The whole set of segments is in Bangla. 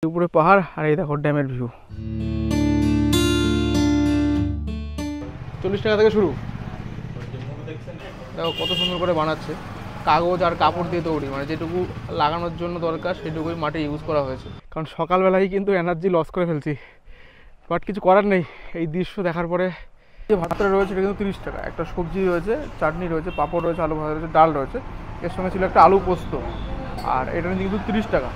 উপরে পাহাড় আর এই দেখো ড্যামের ভিউ। 40 টাকা থেকে শুরু। দেখো কত সুন্দর করে বানাচ্ছে, কাগজ আর কাপড় দিয়ে তৈরি, মানে যেটুকু লাগানোর জন্য দরকার সেটুকুই মাটি ইউজ করা হয়েছে। কারণ সকালবেলায় কিন্তু এনার্জি লস করে ফেলছি, বাট কিছু করার নেই। এই দৃশ্য দেখার পরে যে ভাতটা রয়েছে এটা কিন্তু 30 টাকা, একটা সবজি রয়েছে, চাটনি রয়েছে, পাঁপড় রয়েছে, আলু ভাজা রয়েছে, ডাল রয়েছে, এর সঙ্গে ছিল একটা আলু পোস্ত, আর এটা কিন্তু 30 টাকা।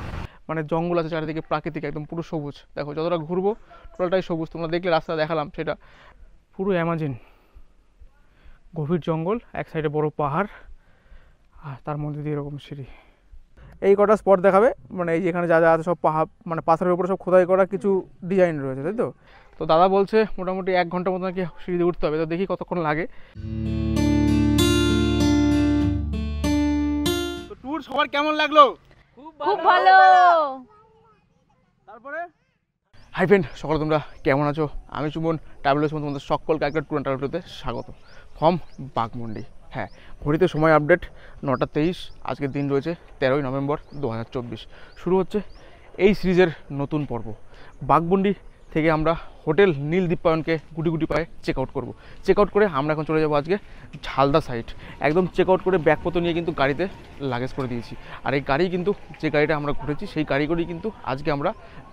মানে জঙ্গল আছে চারিদিকে, প্রাকৃতিক একদম পুরো সবুজ। দেখো যতটা ঘুরবো টোটালটাই সবুজ। তোমরা দেখলে রাস্তা দেখালাম, সেটা পুরো অ্যামাজন, গভীর জঙ্গল, এক সাইডে বড় পাহাড়, আর তার মধ্যে দিয়ে এরকম সিঁড়ি। এই কটা স্পট দেখাবে, মানে এই যেখানে যা যা আছে সব পাহাড়, মানে পাথরের উপরে সব খোদাই করা কিছু ডিজাইন রয়েছে, তাই তো। তো দাদা বলছে মোটামুটি 1 ঘন্টার মতো নাকি সিঁড়ি দিয়ে উঠতে হবে, তো দেখি কতক্ষণ লাগে। তো ট্যুর সবার কেমন লাগলো? খুব ভালো। তারপরে হাই ফ্রেন্ড, সকলে তোমরা কেমন আছো? আমি সুমন, ট্রাভেলার্স তোমাদের সকলকে একটা ট্যুর অ্যান্ড ট্রাভেলতে স্বাগত ফ্রম বাঘমুন্ডি। হ্যাঁ, ঘড়িতে সময় আপডেট 9টা 23। আজকের দিন রয়েছে 13ই নভেম্বর 2024। শুরু হচ্ছে এই সিরিজের নতুন পর্ব। বাঘমুন্ডি থেকে আমরা হোটেল নীল দীপায়নকে গুটি গুটি পায়ে চেক আউট করবো। চেক আউট করে আমরা এখন চলে যাবো আজকে ঝালদা সাইড। একদম চেক আউট করে ব্যাগপত্র নিয়ে কিন্তু গাড়িতে লাগেজ করে দিয়েছি। আর এই গাড়ি কিন্তু, যে গাড়িটা আমরা ঘুরেছি সেই গাড়ি করেই কিন্তু আজকে আমরা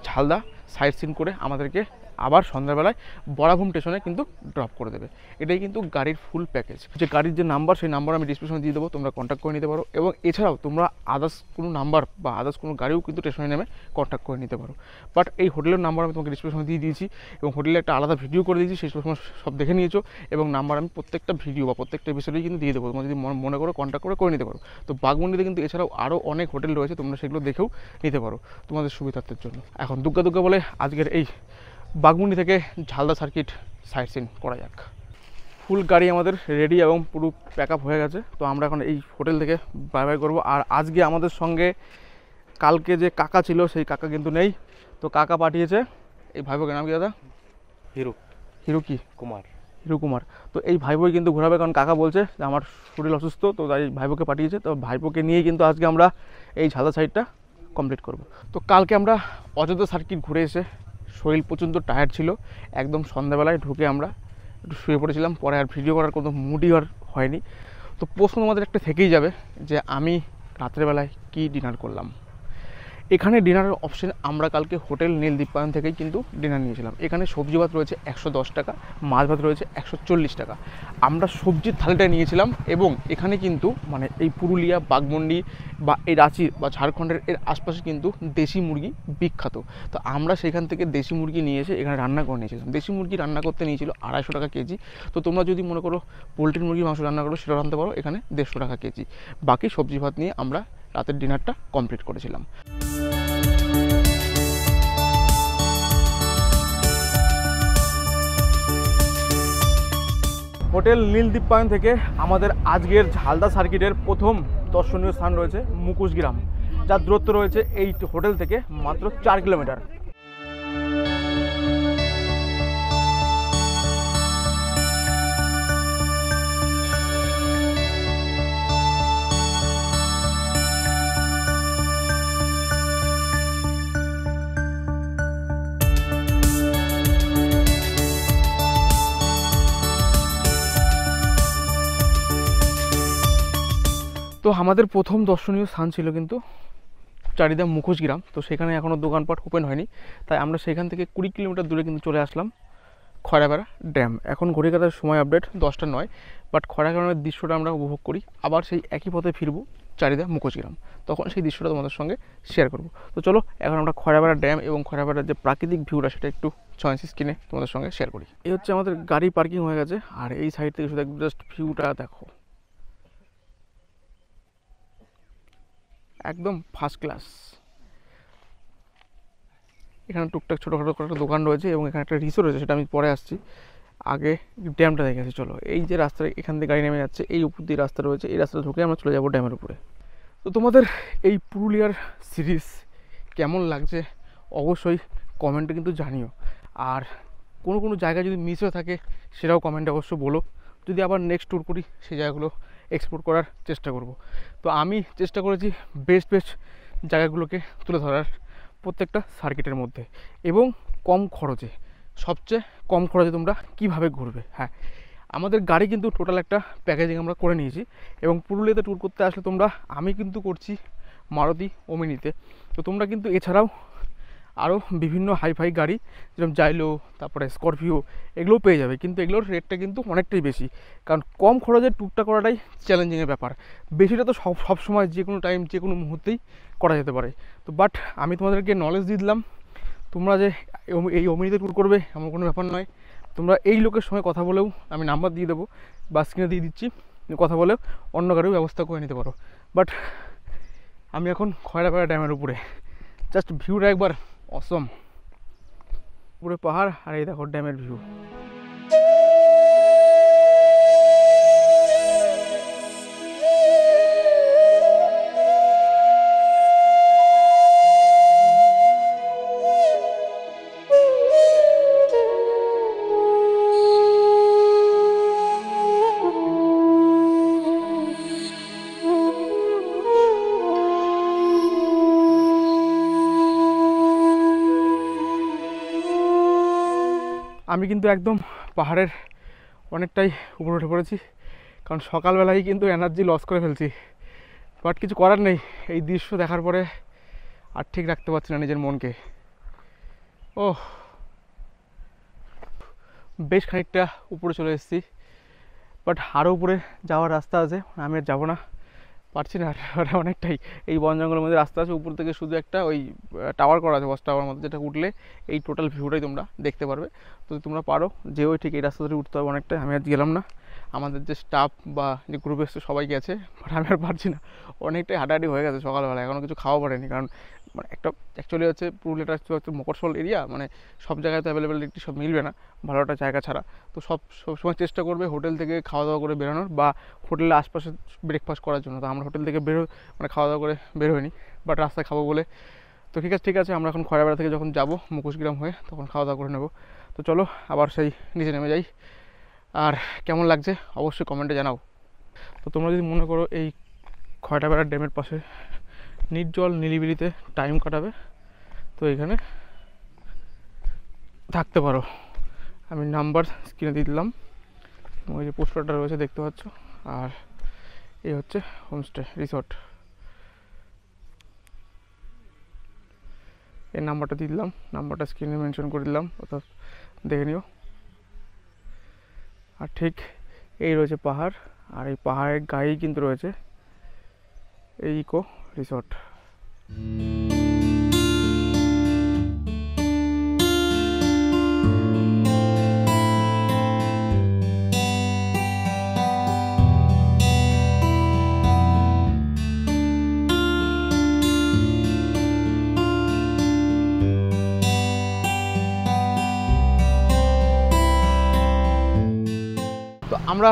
ঝালদা সাইট সিন করে আমাদেরকে আবার সন্ধ্যাবেলায় বরাভূম স্টেশনে কিন্তু ড্রপ করে দেবে। এটাই কিন্তু গাড়ির ফুল প্যাকেজ। যে গাড়ির যে নাম্বার, সেই নাম্বার আমি ডিসক্রিপশনে দিয়ে দেবো, তোমরা কন্ট্যাক্ট করে নিতে পারো। এবং এছাড়াও তোমরা আদার্স কোনো নাম্বার বা আদার্স কোনো গাড়িও কিন্তু স্টেশনে নেমে কন্ট্যাক্ট করে নিতে পারো। বাট এই হোটেলের নাম্বার আমি তোমাকে ডিসক্রিপশনে দিয়ে দিয়েছি, এবং হোটেলে একটা আলাদা ভিডিও করে দিয়েছি, সেই সময় সব দেখে নিয়েছো। এবং নাম্বার আমি প্রত্যেকটা ভিডিও বা প্রত্যেকটা এপিসোডেই কিন্তু দিয়ে দেবো, তোমরা যদি মনে করো কন্ট্যাক্ট করে নিতে পারো। তো বাঘমুন্ডিতে কিন্তু এছাড়াও আরও অনেক হোটেল রয়েছে, তোমরা সেগুলো দেখেও নিতে পারো তোমাদের সুবিধার্থের জন্য। এখন দুগ্গা বলে আজকের এই বাঘমুন্ডি থেকে ঝালদা সার্কিট সাইট সিন করা যাক। ফুল গাড়ি আমাদের রেডি এবং পুরো প্যাক আপ হয়ে গেছে। তো আমরা এখন এই হোটেল থেকে বাই বাই করবো। আর আজকে আমাদের সঙ্গে কালকে যে কাকা ছিল সেই কাকা কিন্তু নেই। তো কাকা পাঠিয়েছে এই ভাইবোকে, নাম কি দাদা? হিরু কি কুমার, হিরু কুমার। তো এই ভাইবোই কিন্তু ঘোরাবে, কারণ কাকা বলছে যে আমার শরীর অসুস্থ, তো তাই ভাইবোকে পাঠিয়েছে। তো ভাইবোকে নিয়ে কিন্তু আজকে আমরা এই ঝালদা সাইডটা কমপ্লিট করব। তো কালকে আমরা অযোধ্যা সার্কিট ঘুরে এসে শরীর প্রচণ্ড টায়ার্ড ছিল, একদম সন্ধ্যাবেলায় ঢুকে আমরা একটু শুয়ে পড়েছিলাম। পরে আর ভিডিও করার কোনো মুডই আর হয়নি। তো প্রশ্ন আমাদের একটা থেকেই যাবে যে আমি রাত্রেবেলায় কি ডিনার করলাম। এখানে ডিনারের অপশন আমরা কালকে হোটেল নীল দীপায়ন থেকেই কিন্তু ডিনার নিয়েছিলাম। এখানে সবজি ভাত রয়েছে 110 টাকা, মাছ ভাত রয়েছে 140 টাকা। আমরা সবজির থালিটা নিয়েছিলাম। এবং এখানে কিন্তু মানে এই পুরুলিয়া, বাঘমুন্ডি বা এই রাঁচি বা ঝাড়খণ্ডের এর আশপাশে কিন্তু দেশি মুরগি বিখ্যাত। তো আমরা সেখান থেকে দেশি মুরগি নিয়ে এসে এখানে রান্না করে নিয়েছিলাম। দেশি মুরগি রান্না করতে নিয়েছিল 250 টাকা কেজি। তো তোমরা যদি মনে করো পোলট্রির মুরগির মাংস রান্না করো, সেটা রান্নতে পারো, এখানে 150 টাকা কেজি। বাকি সবজি ভাত নিয়ে আমরা রাতের ডিনারটা কমপ্লিট করেছিলাম। হোটেল নীল দীপায়ন থেকে আমাদের আজকের ঝালদা সার্কিটের প্রথম দর্শনীয় স্থান রয়েছে মুখোশগ্রাম, যার দূরত্ব রয়েছে এই হোটেল থেকে মাত্র 4 কিলোমিটার। তো আমাদের প্রথম দর্শনীয় স্থান ছিল কিন্তু চারিদা মুখোশগ্রাম। তো সেখানে এখনও দোকানপাট ওপেন হয়নি, তাই আমরা সেখান থেকে 20 কিলোমিটার দূরে কিন্তু চলে আসলাম খয়রাপাড়া ড্যাম। এখন ঘড়ি কাটার সময় আপডেট 10টা 9, বাট খয়রাপাড়ার দৃশ্যটা আমরা উপভোগ করি। আবার সেই একই পথে ফিরবো চারিদা মুখোশগ্রাম, তখন সেই দৃশ্যটা তোমাদের সঙ্গে শেয়ার করব। তো চলো এখন আমরা খয়রাপাড়া ড্যাম এবং খয়রাপাড়ার যে প্রাকৃতিক ভিউটা সেটা একটু চয়েস স্ক্রিনে তোমাদের সঙ্গে শেয়ার করি। এই হচ্ছে আমাদের গাড়ি পার্কিং হয়ে গেছে, আর এই সাইড থেকে শুধু জাস্ট ভিউটা দেখো, একদম ফার্স্ট ক্লাস। এখানে টুকটাক ছোটোখাটো একটা দোকান রয়েছে এবং এখানে একটা রিসোর্ট রয়েছে, সেটা আমি পরে আসছি। আগে ড্যামটা দেখে আসি। চলো, এই যে রাস্তা, এখান থেকে গাড়ি নেমে যাচ্ছে, এই উপর দিয়ে রাস্তা রয়েছে, এই রাস্তাটা ঢুকে আমরা চলে যাবো ড্যামের উপরে। তো তোমাদের এই পুরুলিয়ার সিরিজ কেমন লাগছে অবশ্যই কমেন্টে কিন্তু জানিও। আর কোনো জায়গায় যদি মিস হয়ে থাকে সেটাও কমেন্টে অবশ্য বলো। যদি আবার নেক্সট ট্যুর করি সেই জায়গাগুলো এক্সপ্লোর করার চেষ্টা করব। তো আমি চেষ্টা করেছি বেস্ট জায়গাগুলোকে তুলে ধরার। প্রত্যেকটা সার্কিটের মধ্যে, এবং কম খরচে, সবচেয়ে কম খরচে তোমরা কিভাবে ঘুরবে। হ্যাঁ, আমাদের গাড়ি কিন্তু টোটাল একটা প্যাকেজিং আমরা করে নিয়েছি, এবং পুরুলিয়াতে ট্যুর করতে আসলে তোমরা, আমি কিন্তু করছি মারুতি ওমিনিতে, তো তোমরা কিন্তু এছাড়াও আরও বিভিন্ন হাইফাই গাড়ি যেরকম জাইলো, তারপরে স্করপিও, এগুলোও পেয়ে যাবে, কিন্তু এগুলোর রেটটা কিন্তু অনেকটাই বেশি, কারণ কম খরচে ট্যুরটা করাটাই চ্যালেঞ্জিংয়ের ব্যাপার। বেশিটা তো সব সময় যে কোনো টাইম যে কোনো মুহূর্তেই করা যেতে পারে। তো বাট আমি তোমাদেরকে নলেজ দিয়ে দিলাম, তোমরা যে এই ওমিনিতে ট্যুর করবে এমন কোনো ব্যাপার নয়। তোমরা এই লোকের সঙ্গে কথা বলেও, আমি নাম্বার দিয়ে দেবো বা স্ক্রিনে দিয়ে দিচ্ছি, কথা বলেও অন্য গাড়িও ব্যবস্থা করে নিতে পারো। বাট আমি এখন খয়রাপাড়া ড্যামের উপরে, জাস্ট ভিউটা একবার অসম, পুরো পাহাড়, আর এই দেখো ড্যামের ভিউ। আমি কিন্তু একদম পাহাড়ের অনেকটাই উপরে উঠে পড়েছি, কারণ সকালবেলায় কিন্তু এনার্জি লস করে ফেলছি। বাট কিছু করার নেই, এই দৃশ্য দেখার পরে আর ঠিক রাখতে পারছি না নিজের মনকে। ও, বেশ খানিকটা উপরে চলে এসেছি, বাট আরও উপরে যাওয়ার রাস্তা আছে, আমি আর যাবো না, পারছি না। অনেকটাই এই বন জঙ্গলের মধ্যে রাস্তা আছে, উপর থেকে শুধু একটা ওই টাওয়ার করা আছে, ওয়াচ টাওয়ার মধ্যে, যেটা উঠলে এই টোটাল ভিউটাই তোমরা দেখতে পারবে। তো তোমরা পারো যে ওই ঠিক এই রাস্তা ধরে উঠতে হবে অনেকটাই। আমি আর গেলাম না, আমাদের যে স্টাফ বা যে গ্রুপ এসছে সবাই গেছে, বাট আমি আর পারছি না, অনেকটাই হাঁটাহাঁটি হয়ে গেছে সকালবেলা, এখনও কিছু খাওয়া পড়েনি। কারণ মানে একটা অ্যাকচুয়ালি হচ্ছে পুরুলিয়াটা হচ্ছে মকরসল এরিয়া, মানে সব জায়গায় তো অ্যাভেলেবিলিটি সব মিলবে না ভালো একটা জায়গা ছাড়া। তো সবসময় চেষ্টা করবে হোটেল থেকে খাওয়া দাওয়া করে বেরোনোর, বা হোটেলের আশপাশে ব্রেকফাস্ট করার জন্য। তো আমরা হোটেল থেকে মানে খাওয়া দাওয়া করে বের হইনি, বাট রাস্তায় খাবো বলে। তো ঠিক আছে, আমরা এখন খয়রাপাড়া থেকে যখন যাবো মুখোশগ্রাম হয়ে, তখন খাওয়া দাওয়া করে নেবো। তো চলো আবার সেই নিচে নেমে যাই। আর কেমন লাগছে অবশ্যই কমেন্টে জানাও। তো তোমরা যদি মনে করো এই খয়রাপাড়া ড্যামের পাশে নির্জল নিরিবিলিতে টাইম কাটাবে, তো এখানে থাকতে পারো। আমি নাম্বার স্ক্রিনে দিয়ে দিলাম, ওই যে পোস্টারটা রয়েছে দেখতে পাচ্ছ, আর এই হচ্ছে হোমস্টে রিসর্ট, এই নাম্বারটা দিয়ে দিলাম, নাম্বারটা স্ক্রিনে মেনশন করে দিলাম, অর্থাৎ দেখে নিও। আর ঠিক এই রয়েছে পাহাড়, আর এই পাহাড়ের গায়েই কিন্তু রয়েছে এই ইকো রিসর্ট। আমরা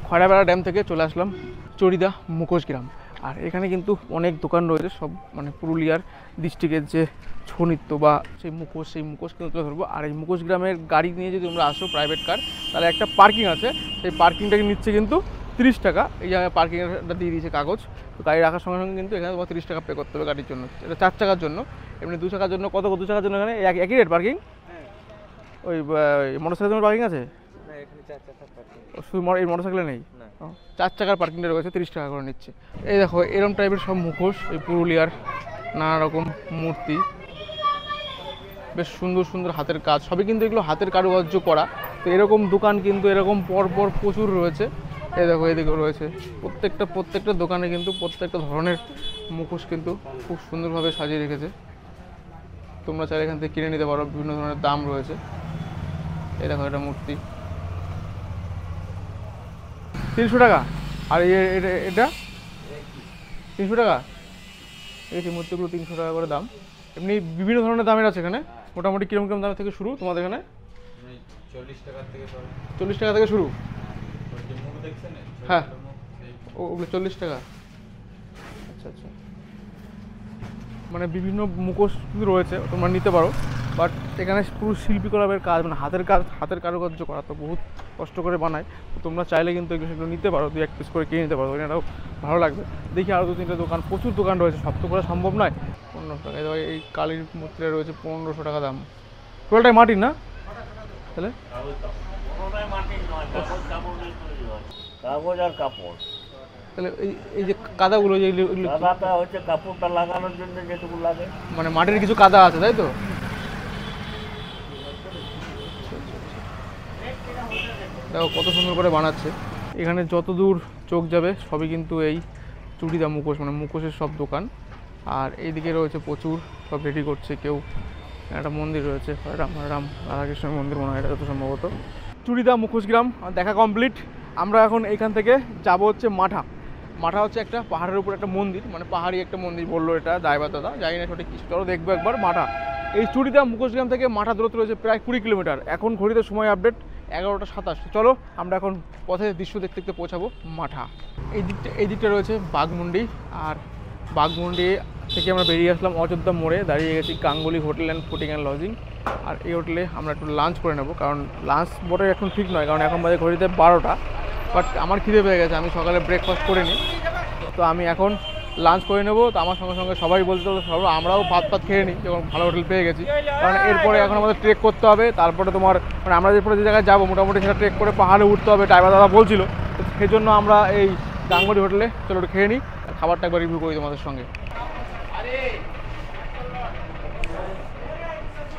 খয়রাপাড়া ড্যাম থেকে চলে আসলাম চড়িদা মুখোশগ্রাম, আর এখানে কিন্তু অনেক দোকান রয়েছে, সব মানে পুরুলিয়ার ডিস্ট্রিক্টের যে ছৌ নৃত্য বা সেই মুখোশ কিন্তু তুলে ধরবো। আর এই মুখোশগ্রামের গাড়ি নিয়ে যদি তোমরা আসো প্রাইভেট কার, তাহলে একটা পার্কিং আছে, সেই পার্কিংটাকে নিচ্ছে কিন্তু 30 টাকা। এই জায়গায় পার্কিংটা দিয়ে দিয়েছে কাগজ, তো গাড়ি রাখার সঙ্গে সঙ্গে কিন্তু এখানে তোমার 30 টাকা পে করতে হবে গাড়ির জন্য। এটা 4 চাকার জন্য, এমনি 2 চাকার জন্য কত 2 চাকার জন্য এখানে একই রেট পার্কিং। ওই মোটরসাইকেলের পার্কিং আছে, শুধু এই মোটরসাইকেলে নেই, 4 চাকার পার্কিংটা রয়েছে, 30 টাকা করে নিচ্ছে। এই দেখো এরকম টাইপের সব মুখোশ, এই পুরুলিয়ার নানা রকম মূর্তি, বেশ সুন্দর সুন্দর হাতের কাজ, সবই কিন্তু এগুলো হাতের কারুকার্য করা। তো এরকম দোকান কিন্তু এরকম পরপর প্রচুর রয়েছে। এই দেখো এদিকেও রয়েছে, প্রত্যেকটা দোকানে কিন্তু প্রত্যেকটা ধরনের মুখোশ কিন্তু খুব সুন্দরভাবে সাজিয়ে রেখেছে। তোমরা চাইলে এখান থেকে কিনে নিতে পারো, বিভিন্ন ধরনের দাম রয়েছে। এই দেখো এটা মূর্তি 300 টাকা, আর এটা 300 টাকা। এই মূর্তিগুলো 300 টাকা করে দাম। এমনি বিভিন্ন ধরনের দামের আছে এখানে, মোটামুটি কিরকম কিরকম দামের থেকে শুরু তোমাদের এখানে? 40 টাকা থেকে শুরু। হ্যাঁ, ওগুলো 40 টাকা। আচ্ছা, মানে বিভিন্ন মুখোশ রয়েছে, তোমরা নিতে পারো। বাট এখানে পুরো শিল্পীকলাপের কাজ, মানে হাতের কারুকার্য করা, তো বহুত কষ্ট করে বানায়। তো তোমরা চাইলে কিন্তু এগুলো সেগুলো নিতে পারো, 2-1 পিস করে কিনে নিতে পারো, এটাও ভালো লাগবে। দেখি আরও 2-3টা দোকান, প্রচুর দোকান রয়েছে, সব তো করা সম্ভব নয়। 1500 টাকা এই কালীর মূর্তিটা রয়েছে 1500 টাকা দাম। টোটালটাই মাটির না তাহলে? কাগজ আর কাপড়। তাহলে এই যে কাদাগুলো, কাদাটা হচ্ছে কাপড়টা লাগানোর জন্য যেটুকু লাগে, মানে মাটির কিছু কাদা আছে তাই তো? দেখো কত সুন্দর করে বানাচ্ছে। এখানে যত দূর চোখ যাবে সবই কিন্তু এই চুড়িদা মুখোশ, মানে মুখোশের সব দোকান। আর এইদিকে রয়েছে প্রচুর, সব রেডি করছে কেউ। একটা মন্দির রয়েছে, রাধাকৃষ্ণের মন্দির মনে হয় এটা যত সম্ভবত। চুড়িদা মুখোশ গ্রাম দেখা কমপ্লিট। আমরা এখন এইখান থেকে যাব হচ্ছে মাঠা হচ্ছে একটা পাহাড়ের উপর একটা মন্দির, মানে পাহাড়ি একটা মন্দির বললো এটা ড্রাইভার দাদা, জানি না সঠিক কিছু। চলো দেখবো একবার মাঠা। এই চুড়িদা মুখোশগ্রাম থেকে মাঠা দূরত্ব রয়েছে প্রায় 20 কিলোমিটার। এখন ঘড়িতে সময় আপডেট 11টা 27। চলো আমরা এখন পথে দৃশ্য দেখতে দেখতে পৌঁছাবো মাঠা। এই দিকটা রয়েছে বাঘমুন্ডি, আর বাঘমুন্ডি থেকে আমরা বেরিয়ে আসলাম অযোধ্যা মোড়ে, দাঁড়িয়ে গেছি Ganguly hotel and fooding and lodging. আর এই হোটেলে আমরা একটু লাঞ্চ করে নেবো, কারণ লাঞ্চ বোর্ডে এখন ঠিক নয়, কারণ এখন বাজে ঘড়িতে 12টা। বাট আমার খিদে পেয়ে গেছে, আমি সকালে ব্রেকফাস্ট করিনি, তো আমি এখন লাঞ্চ করে নেবো। তো আমার সঙ্গে সঙ্গে সবাই বলতে হলো আমরাও ভাত খেয়ে নিই, যখন ভালো হোটেল পেয়ে গেছি। কারণ এরপরে এখন আমাদের ট্রেক করতে হবে, তারপরে তোমার মানে আমরা যে জায়গায় যাবো মোটামুটি সেটা ট্রেক করে পাহাড়ে উঠতে হবে, ড্রাইভার দাদা বলছিল। তো সেই জন্য আমরা এই গাঙ্গুলি হোটেলে চলো একটু খেয়ে নিই, খাবারটা একবার রিভিউ করি তোমাদের সঙ্গে।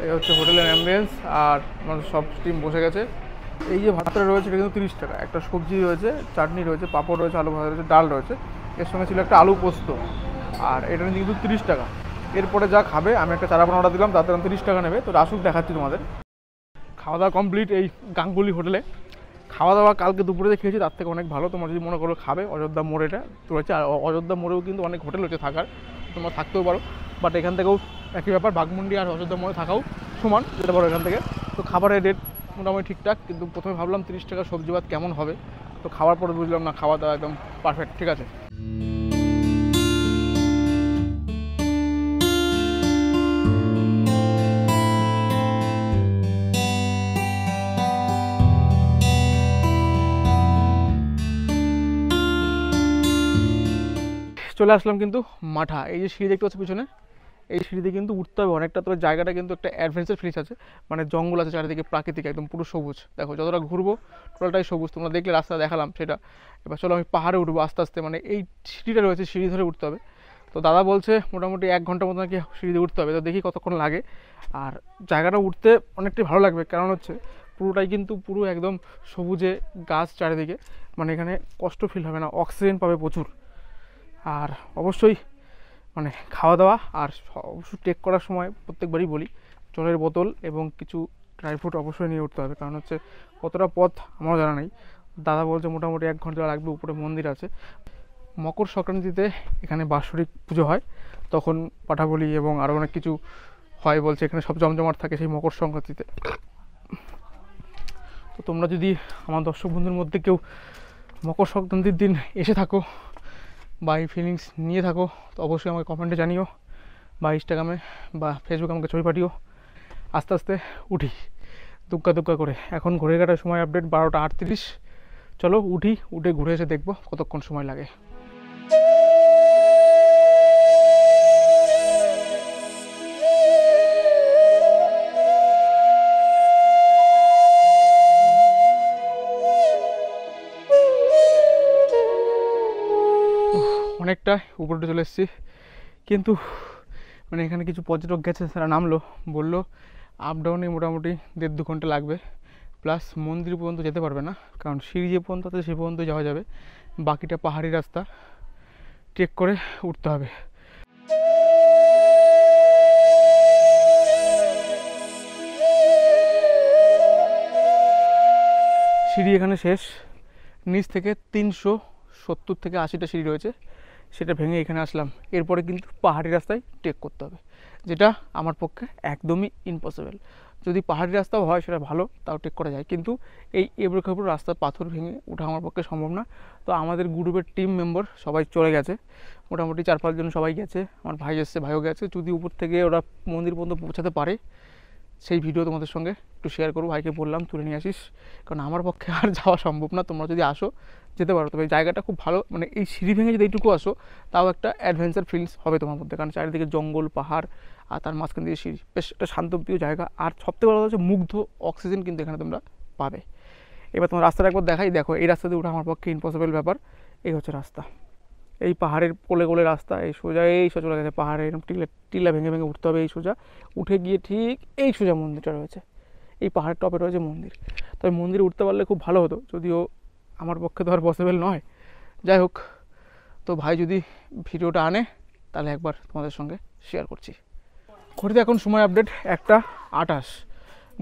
এই হচ্ছে হোটেলের অ্যাম্বিয়েন্স, আর আমাদের সব টিম বসে গেছে। এই যে ভাতটা রয়েছে এটা কিন্তু 30 টাকা, একটা সবজি রয়েছে, চাটনি রয়েছে, পাঁপড় রয়েছে, আলু ভাজা রয়েছে, ডাল রয়েছে, এর সঙ্গে ছিল একটা আলু পোস্ত, আর এটা কিন্তু 30 টাকা। এরপরে যা খাবে, আমি একটা চারাপোনা অর্ডার দিলাম, তাতে 30 টাকা নেবে। তো রাসুক দেখাচ্ছি তোমাদের। খাওয়া দাওয়া কমপ্লিট এই গাঙ্গুলি হোটেলে। খাওয়া দাওয়া কালকে দুপুরে যে খেয়েছি তার থেকে অনেক ভালো। তোমরা যদি মনে করো খাবে, অযোধ্যা মোড় এটা রয়েছে, আর অযোধ্যা মোড়েও কিন্তু অনেক হোটেল রয়েছে থাকার, তোমরা থাকতেও পারো। বাট এখান থেকেও একই ব্যাপার, বাঘমুন্ডি আর অযোধ্যা মোড়ে থাকাও সমান, যেতে পারো এখান থেকে। তো খাবারের রেট মোটামুটি ঠিকঠাক, কিন্তু প্রথমে ভাবলাম 30 টাকা সবজি ভাত কেমন হবে, তো খাওয়ার পরে বুঝলাম না, খাওয়া দাওয়া একদম পারফেক্ট, ঠিক আছে। চলে আসলাম কিন্তু মাঠা। এই যে সিঁড়ি দেখতে পাচ্ছি পিছনে, এই সিঁড়িতে কিন্তু উঠতে হবে অনেকটা। তবে জায়গাটা কিন্তু একটা অ্যাডভেঞ্চার ফিলিংস আছে, মানে জঙ্গল আছে চারিদিকে, প্রাকৃতিক একদম পুরো সবুজ। দেখো যতটা ঘুরবো টোটালটাই সবুজ, তোমরা দেখলে রাস্তা দেখালাম সেটা। এবার চলো আমি পাহাড়ে উঠবো আস্তে আস্তে, মানে এই সিঁড়িটা রয়েছে, সিঁড়ি ধরে উঠতে হবে। তো দাদা বলছে মোটামুটি 1 ঘন্টার মতো নাকি সিঁড়িতে উঠতে হবে, তো দেখি কতক্ষণ লাগে। আর জায়গাটা উঠতে অনেকটাই ভালো লাগবে, কারণ হচ্ছে পুরোটাই কিন্তু পুরো একদম সবুজে গাছ চারিদিকে, মানে এখানে কষ্ট ফিল হবে না, অক্সিজেন পাবে প্রচুর। আর অবশ্যই মানে খাওয়া দাওয়া আর অবশ্যই ট্রেক করার সময় প্রত্যেকবারই বলি জলের বোতল এবং কিছু ড্রাই ফ্রুট অবশ্যই নিয়ে উঠতে হবে, কারণ হচ্ছে কতটা পথ আমারও জানা নেই। দাদা বলছে মোটামুটি 1 ঘন্টা লাগবে, উপরে মন্দির আছে। মকর সংক্রান্তিতে এখানে বাৎসরিক পুজো হয়, তখন পাঠাবলি এবং আরও অনেক কিছু হয় বলছে, এখানে সব জমজমাট থাকে সেই মকর সংক্রান্তিতে। তো তোমরা যদি আমার দর্শক বন্ধুর মধ্যে কেউ মকর সংক্রান্তির দিন এসে থাকো বা এই ফিলিংস নিয়ে থাকো, তো অবশ্যই আমাকে কমেন্টে জানিও, বা ইনস্টাগ্রামে বা ফেসবুকে আমাকে ছবি পাঠিও। আস্তে আস্তে উঠি দুগ্গা করে। এখন ঘুরে কাটার সময় আপডেট 12টা 38। চলো উঠে ঘুরে এসে দেখবো কতক্ষণ সময় লাগে। অনেকটা উপরে চলে এসেছি, কিন্তু মানে এখানে কিছু পর্যটক গেছে, তারা নামলো, বললো আপ ডাউনে মোটামুটি 1.5-2 ঘন্টা লাগবে, প্লাস মন্দির পর্যন্ত যেতে পারবে না, কারণ সিঁড়ি যে পর্যন্ত আছে সে পর্যন্ত যাওয়া যাবে, বাকিটা পাহাড়ি রাস্তা ট্রেক করে উঠতে হবে। সিঁড়ি এখানে শেষ, নিচ থেকে 370 থেকে 80টা সিঁড়ি রয়েছে, সেটা ভেঙে এখানে আসলাম। এরপরে কিন্তু পাহাড়ি রাস্তায় ট্রেক করতে হবে, যেটা আমার পক্ষে একদমই ইম্পসিবল। যদি পাহাড়ি রাস্তাও হয় সেটা ভালো, তাও ট্রেক করা যায়, কিন্তু এই এবড়ো খেবড়ো রাস্তা পাথর ভেঙে ওঠা আমার পক্ষে সম্ভব না। তো আমাদের গ্রুপের টিম মেম্বার সবাই চলে গেছে, মোটামুটি 4-5 জন সবাই গেছে, আমার ভাই এসছে, ভাইও গেছে। যদি উপর থেকে ওরা মন্দির পর্যন্ত পৌঁছাতে পারে সেই ভিডিও তোমাদের সঙ্গে একটু শেয়ার করবো। ভাইকে বললাম তুলে নিয়ে আসিস, কারণ আমার পক্ষে আর যাওয়া সম্ভব না। তোমরা যদি আসো যেতে পারো, তবে এই জায়গাটা খুব ভালো, মানে এই সিঁড়ি ভেঙে যদি এইটুকু আসো তাও একটা অ্যাডভেঞ্চার ফিলস হবে তোমার মধ্যে, কারণ চারিদিকে জঙ্গল পাহাড় আর তার মাঝখান দিয়ে সিঁড়ি, বেশ একটা শান্তপ্রিয় জায়গা। আর সবথেকে বড় হচ্ছে মুগ্ধ অক্সিজেন কিন্তু এখানে তোমরা পাবে। এবার তোমার রাস্তাটা একবার দেখাই, দেখো এই রাস্তা দিয়ে ওঠা আমার পক্ষে ইম্পসিবল ব্যাপার। এই হচ্ছে রাস্তা, এই পাহাড়ের কোলে কোলে রাস্তা, এই সোজা এই সোজা চলে গেছে পাহাড়ে, এরকম টিলা ভেঙে ভেঙে উঠতে হবে, এই সোজা উঠে গিয়ে ঠিক এই সোজা মন্দিরটা রয়েছে, এই পাহাড়ের টপে রয়েছে মন্দির। তবে মন্দিরে উঠতে পারলে খুব ভালো হতো, যদিও আমার পক্ষে তো আর পসিবল নয়। যাই হোক, তো ভাই যদি ভিডিওটা আনে তাহলে একবার তোমাদের সঙ্গে শেয়ার করছি। ঘড়িতে এখন সময় আপডেট 1:28,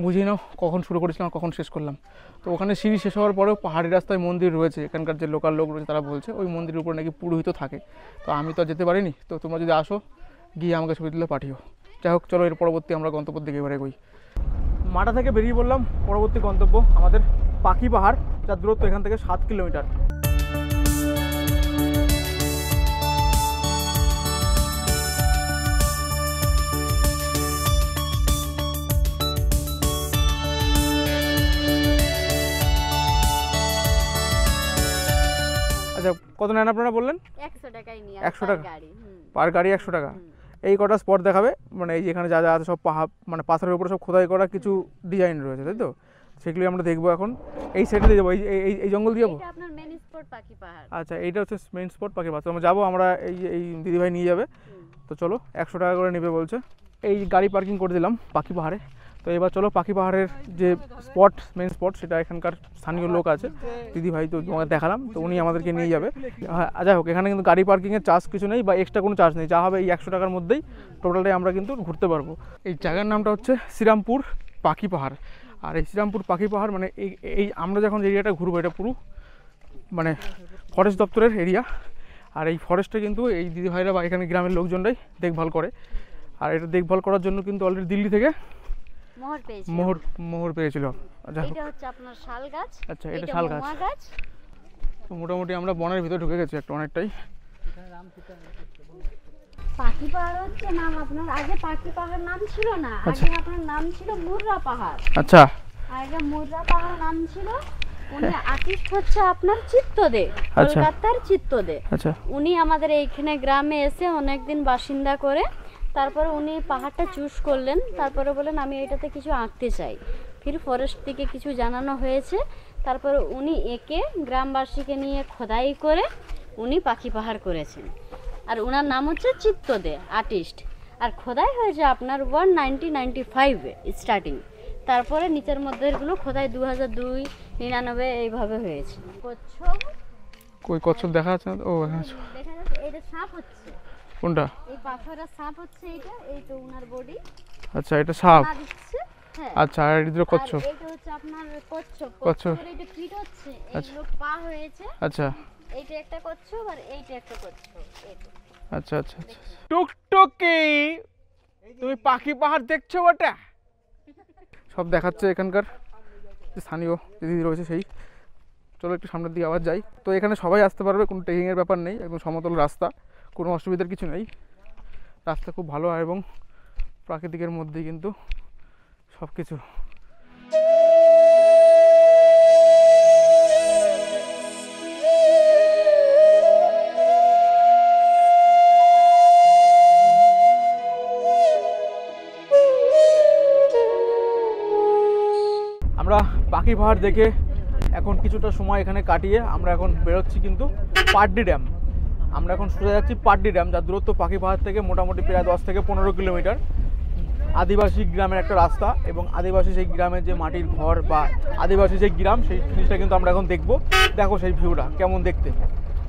বুঝিয়ে নাও কখন শুরু করেছিলাম কখন শেষ করলাম। তো ওখানে সিঁড়ি শেষ হওয়ার পরেও পাহাড়ি রাস্তায় মন্দির রয়েছে, এখানকার যে লোকাল লোক রয়েছে তারা বলছে ওই মন্দিরের উপরে নাকি পুরোহিত থাকে। তো আমি তো আর যেতে পারিনি, তো তোমরা যদি আসো গিয়ে আমাকে ছবি তুলে পাঠিও। যাই হোক, চলো এর পরবর্তী আমরা গন্তব্যের দিকে এবারে এগোই। মাটা থেকে বেরিয়ে পড়লাম, পরবর্তী গন্তব্য আমাদের পাখি পাহাড়, যার দূরত্ব এখান থেকে 7 কিলোমিটার। আচ্ছা, কত নেন আপনারা বললেন? 100 টাকাই নিয়ে 100 টাকা গাড়ি। পার গাড়ি 100 টাকা। এই কটা স্পট দেখাবে, মানে এই যেখানে যা যা আছে সব পাহাড়, মানে পাথরের উপরে সব খোদাই করা কিছু ডিজাইন রয়েছে, তাই তো? সেগুলি আমরা দেখবো এখন। এই সাইডে দিয়ে যাবো, এই জঙ্গল দিয়ে যাবো। এটা আপনার মেইন স্পট পাখি পাহাড়। আচ্ছা, এইটা হচ্ছে মেইন স্পট পাখি পাহাড়। তো আমরা যাবো, আমরা এই দিদিভাই নিয়ে যাবে। তো চলো, 100 টাকা করে নেবে বলছে। এই গাড়ি পার্কিং করে দিলাম পাখি পাহাড়ে। তো এবার চলো পাখি পাহাড়ের যে স্পট, মেইন স্পট, সেটা এখানকার স্থানীয় লোক আছে দিদিভাই, তো তোমাকে দেখালাম, তো উনি আমাদেরকে নিয়ে যাবে। হ্যাঁ, যাই হোক, এখানে কিন্তু গাড়ি পার্কিংয়ের চার্জ কিছু নেই বা এক্সট্রা কোনো চার্জ নেই, যা হবে এই 100 টাকার মধ্যেই টোটালটাই আমরা কিন্তু ঘুরতে পারবো। এই জায়গার নামটা হচ্ছে শ্রীরামপুর পাখি পাহাড়। আর এই শ্রীরামপুর পাখি পাহাড় মানে এই আমরা যখন এরিয়াটা ঘুরবো এটা পুরো মানে ফরেস্ট দপ্তরের এরিয়া। আর এই ফরেস্টে কিন্তু এই দিদিভাইরা বা এখানে গ্রামের লোকজনরাই দেখভাল করে। আর এটা দেখভাল করার জন্য কিন্তু অলরেডি দিল্লি থেকে মোহর পেয়েছিল। এটা হচ্ছে আপনার শাল গাছ। আচ্ছা, এটা শাল গাছ। তো মোটামুটি আমরা বনের ভিতরে ঢুকে গেছি একটা অনেকটাই। পাখি পাহাড় হচ্ছে নাম আপনার, আগে পাখি পাহাড় নাম ছিল না, আগে আপনার নাম ছিল মুর্রা পাহাড়। আচ্ছা, আগে মুর্রা পাহাড় নাম ছিল। উনি আর্টিস্ট হচ্ছে আপনার চিত্তদে, কলকাতার চিত্তদে। আচ্ছা, উনি আমাদের এইখানে গ্রামে এসে অনেকদিন বাসিন্দা করে, তারপরে উনি পাহাড়টা চুজ করলেন, তারপরে বলেন আমি এটাতে কিছু আঁকতে চাই। ফির ফরেস্ট থেকে কিছু জানানো হয়েছে, তারপরে উনি একে গ্রামবাসীকে নিয়ে খোদাই করে উনি পাখি পাহাড় করেছেন। আর ওনার নাম হচ্ছে চিত্তদে আর্টিস্ট। আর খোদাই হয়েছে আপনার 1995 স্টার্টিং, তারপরে নিচের মধ্যে এগুলো খোদাই 2002, 99 এইভাবে হয়েছে। কচ্ছপ, কই কচ্ছপ দেখা যাচ্ছে না? ও দেখা যাচ্ছে, এটা সাপ হচ্ছে। কোনটা? এই পাথরের সাপ হচ্ছে এটা, এই তো ওনার বডি। আচ্ছা, এটা সাপ। হ্যাঁ, আচ্ছা, আর এটা কচ্ছপ। এটা হচ্ছে আপনার কচ্ছপ। কচ্ছপ, এটা পিঠ হচ্ছে, এইগুলো পা হয়েছে। আচ্ছা, এইটা একটা কচ্ছপ আর এইটা একটা কচ্ছপ। আচ্ছা আচ্ছা আচ্ছা। টুকটুকি, তুমি পাখি পাহাড় দেখছো ওটা? সব দেখাচ্ছে এখানকার যে স্থানীয় দিদি রয়েছে সেই। চলো একটু সামনের দিকে আবার যাই। তো এখানে সবাই আসতে পারবে, কোনো ট্রেকিংয়ের ব্যাপার নেই, একদম সমতল রাস্তা, কোনো অসুবিধার কিছু নেই। রাস্তা খুব ভালো এবং প্রাকৃতিকের মধ্যেই কিন্তু সব কিছু। আমরা পাখি পাহাড় দেখে এখন কিছুটা সময় এখানে কাটিয়ে আমরা এখন বেরোচ্ছি কিন্তু পাড্ডি ড্যাম। আমরা এখন সোজা যাচ্ছি পাড্ডি ড্যাম, যার দূরত্ব পাখি পাহাড় থেকে মোটামুটি প্রায় 10 থেকে 15 কিলোমিটার। আদিবাসী গ্রামের একটা রাস্তা এবং আদিবাসী সেই গ্রামের যে মাটির ঘর বা আদিবাসী যে গ্রাম, সেই জিনিসটা কিন্তু আমরা এখন দেখবো। দেখো সেই ভিউটা কেমন দেখতে।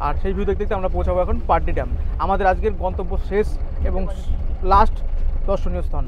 আর সেই ভিউ দেখতে দেখতে আমরা পৌঁছাবো এখন পাড্ডি ড্যাম, আমাদের আজকের গন্তব্য শেষ এবং লাস্ট দর্শনীয় স্থান।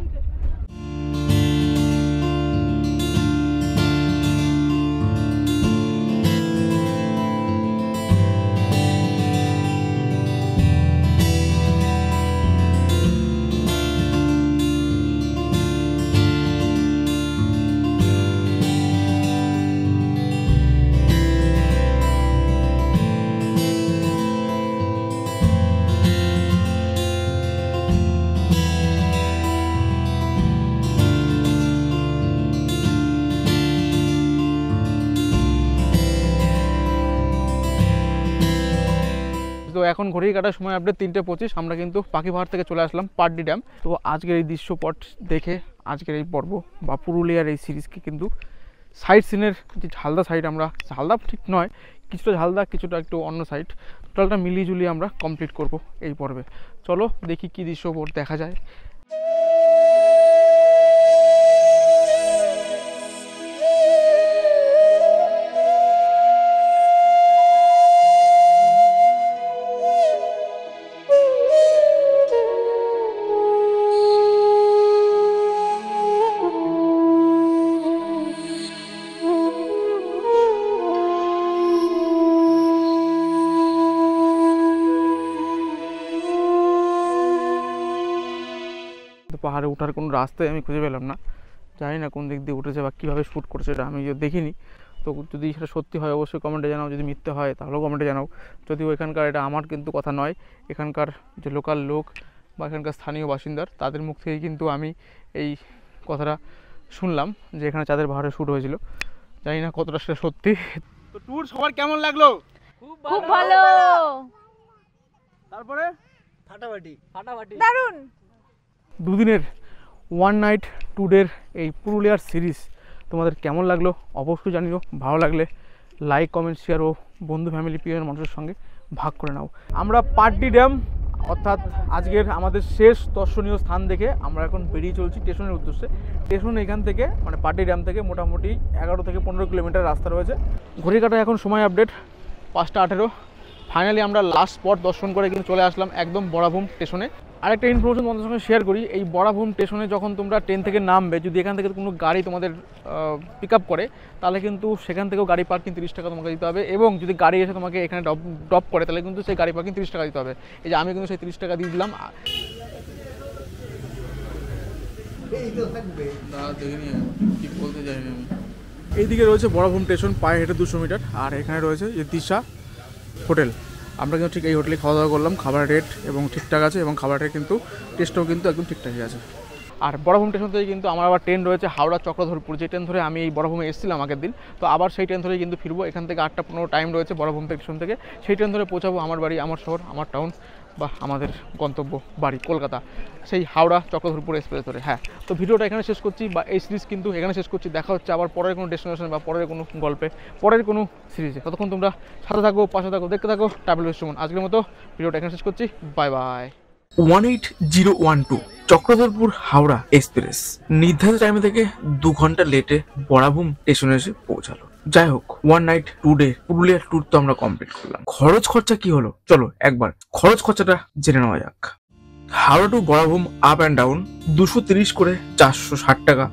এখন ঘড়ি কাটার সময় আপডেট 3:25, আমরা কিন্তু পাখিপাহাড় থেকে চলে আসলাম পাটডি ড্যাম। তো আজকের এই দৃশ্যপট দেখে আজকের এই পর্ব বা পুরুলিয়ার এই সিরিজকে কিন্তু সাইড সিনের যে ঝালদা সাইড, আমরা ঝালদা ঠিক নয়, কিছুটা ঝালদা কিছুটা একটু অন্য সাইড, টোটালটা মিলিয়ে ঝুলিয়ে আমরা কমপ্লিট করব এই পর্বে। চলো দেখি কী দৃশ্যপট দেখা যায়। পাহাড়ে ওঠার কোনো রাস্তায় আমি খুঁজে পেলাম না, জানি না কোন দিক দিয়ে উঠেছে বা কীভাবে শ্যুট করেছে, এটা আমি দেখিনি। তো যদি সেটা সত্যি হয় অবশ্যই কমেন্টে জানাও, যদি মিথ্যে হয় তাহলেও কমেন্টে জানাও। যদিও এখানকার, এটা আমার কিন্তু কথা নয়, এখানকার যে লোকাল লোক বা এখানকার স্থানীয় বাসিন্দার তাদের মুখ থেকেই কিন্তু আমি এই কথাটা শুনলাম যে এখানে চাঁদের পাহাড়ে শ্যুট হয়েছিল। জানি না কতটা সেটা সত্যি। তো ট্যুর সবার কেমন লাগলো? খুব ভালো, তারপরে ফাটাফাটি ফাটাফাটি দারুণ। দুদিনের 1 নাইট 2 ডের এই পুরুলিয়ার সিরিজ তোমাদের কেমন লাগলো অবশ্যই জানিও। ভালো লাগলে লাইক, কমেন্ট, শেয়ার ও বন্ধু ফ্যামিলি প্রিয় মানুষের সঙ্গে ভাগ করে নাও। আমরা পাটডি ড্যাম অর্থাৎ আজকের আমাদের শেষ দর্শনীয় স্থান দেখে আমরা এখন বেরিয়ে চলছি স্টেশনের উদ্দেশ্যে। স্টেশন এখান থেকে মানে পাটডি ড্যাম থেকে মোটামুটি 11 থেকে 15 কিলোমিটার রাস্তা রয়েছে। ঘড়ি কাটা এখন সময় আপডেট 5:18। ফাইনালি আমরা লাস্ট স্পট দর্শন করে কিন্তু চলে আসলাম একদম বড়াভূম স্টেশনে। আরেকটা ইনফরমেশন তোমাদের সঙ্গে শেয়ার করি, এই বড়াভূম স্টেশনে যখন তোমরা ট্রেন থেকে নামবে, যদি এখান থেকে কোনো গাড়ি তোমাদের পিক আপ করে তাহলে কিন্তু সেখান থেকেও গাড়ি পার্কিং 30 টাকা তোমাকে দিতে হবে, এবং যদি গাড়ি এসে তোমাকে এখানে ড্রপ করে তাহলে কিন্তু সেই গাড়ি পার্কিং 30 টাকা দিতে হবে। এই যে আমি কিন্তু সেই 30 টাকা দিয়ে দিলাম। এইদিকে রয়েছে বড়াভূম স্টেশন, পায়ে হেঁটে 200 মিটার, আর এখানে রয়েছে যে দিশা হোটেল। আমরা কিন্তু ঠিক এই হোটেলে খাওয়া দাওয়া করলাম, খাবার রেট এবং ঠিকঠাক আছে এবং খাবারের কিন্তু টেস্টও কিন্তু একদম ঠিকঠাকই আছে। আর বড়াভূম স্টেশন থেকে কিন্তু আমার আবার ট্রেন রয়েছে হাওড়া চক্রধরপুর, যে ট্রেন ধরে আমি এই বড়াভূমে এসেছিলাম আগের দিন। তো আবার সেই ট্রেন ধরেই কিন্তু ফিরবো। এখান থেকে 8:15 টাইম রয়েছে বড়াভূম স্টেশন থেকে, সেই ট্রেন ধরে পৌঁছাবো আমার বাড়ি, আমার শহর, আমার টাউন বা আমাদের গন্তব্য বাড়ি কলকাতা, সেই হাওড়া চক্রধরপুর এক্সপ্রেস ধরে। হ্যাঁ, তো ভিডিওটা এখানে শেষ করছি বা এই সিরিজ কিন্তু এখানে শেষ করছি। দেখা হচ্ছে আবার পরের কোনো ডেস্টিনেশন বা পরের কোনো গল্পে, পরের কোনো সিরিজে। ততক্ষণ তোমরা সাথে থাকো, পাশে থাকো, দেখতে থাকো ট্রাভেল উইথ সুমন। আজকের মতো ভিডিওটা এখানে শেষ করছি। Bye bye. 18012 Chakradharpur Howrah express নির্ধারিত টাইমে থেকে 2 ঘন্টা লেটে বড়াভূম স্টেশনে এসে পৌঁছালো। যাই হোক, 1 নাইট 2 ডে পুরুলিয়ার ট্যুর তো আমরা কমপ্লিট করলাম। খরচ খরচা কি হলো চলো একবার খরচ খরচাটা জেনে নেওয়া যাক। Howrah to Barabhum up and down 230 করে 460 টাকা।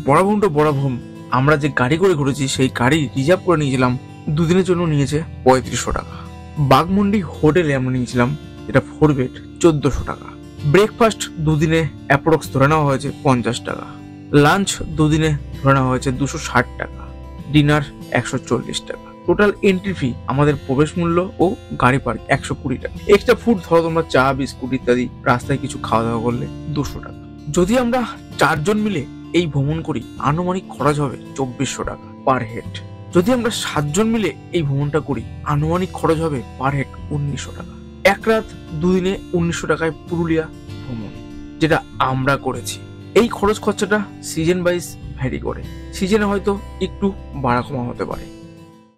বড়াভূম টু বড়াভূম আমরা যে গাড়ি করে ঘুরেছি সেই গাড়ি রিজার্ভ করে নিয়েছিলাম, দুদিনের জন্য নিয়েছে 3500 টাকা। বাঘমুন্ডি হোটেলে আমরা নিয়েছিলাম, এটা 4 বেড 1400 টাকা। ব্রেকফাস্ট দুদিনে অ্যাপ্রক্স ধরে নেওয়া হয়েছে 50 টাকা। লাঞ্চ দুদিনে ধরে নেওয়া হয়েছে 260 টাকা। ডিনার 140 টাকা। টোটাল এন্ট্রি ফি আমাদের প্রবেশ মূল্য ও গাড়ি পার্ক 120 টাকা। এক্সট্রা ফুড ধরো তোমরা চা, বিস্কুট ইত্যাদি রাস্তায় কিছু খাওয়া দাওয়া করলে 200 টাকা। যদি আমরা 4 জন মিলে এই ভ্রমণ করি আনুমানিক খরচ হবে 2400 টাকা পার হেড। যদি আমরা 7 জন মিলে এই ভ্রমণটা করি আনুমানিক খরচ হবে পার হেড 1900 টাকা। এক রাত 2 দিনে 1900 টাকায় পুরুলিয়া ভ্রমণ, যেটা আমরা করেছি। এই খরচ খরচাটা সিজন ওয়াইজ ভ্যারি করে, সিজনে হয়তো একটু বাড়া কমা হতে পারে।